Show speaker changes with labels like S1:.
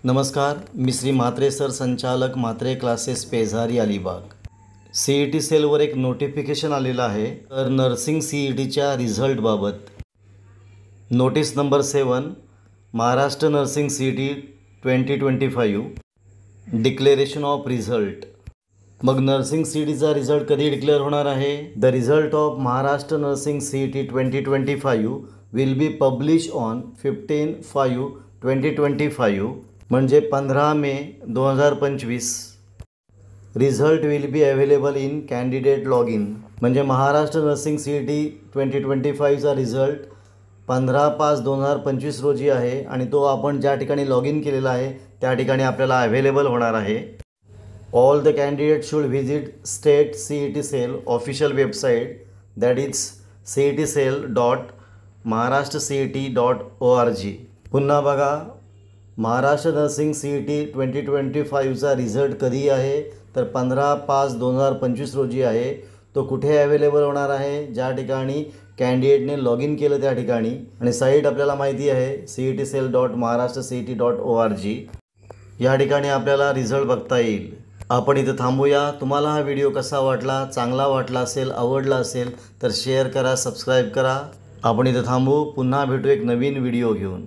S1: नमस्कार, मी श्री म्हात्रे सर, संचालक Mhatre classes, Pezari, Alibag. CET सेलवर एक नोटिफिकेशन आलेलं आहे. तर नर्सिंग CETच्या रिझल्टबाबत notice number 7, Maharashtra nursing CET 2025 declaration of result. मग नर्सिंग CETचा रिझल्ट कधी डिक्लेअर होणार आहे? The result of Maharashtra nursing CET 2025 will be publish on 15/5/2025 म्हणजे 15 May 2025. Result will be available in candidate log in. म्हणजे महाराष्ट्र नर्सिंग CET 2025चा रिझल्ट 15/5/2025 रोजी आहे आणि तो आपण ज्या ठिकाणी लॉग इन केलेला आहे त्या ठिकाणी आपल्याला अवेलेबल होणार आहे. All the candidate should visit state CET cell official website, that is cetcell.maharashtracet.org. पुन्हा बघा, महाराष्ट्र नर्सिंग CET 2025चा रिझल्ट कधी आहे? तर 15/5/2025 रोजी आहे. तो कुठे अवेलेबल होणार आहे? ज्या ठिकाणी कॅन्डिडेटने लॉग इन केलं त्या ठिकाणी. आणि साईट आपल्याला माहिती आहे cetcell.maharashtracet.org. या ठिकाणी आपल्याला रिझल्ट बघता येईल. आपण इथं थांबूया. तुम्हाला हा व्हिडिओ कसा वाटला? चांगला वाटला असेल, आवडला असेल तर शेअर करा, सबस्क्राईब करा. आपण इथं थांबू. पुन्हा भेटू एक नवीन व्हिडिओ घेऊन.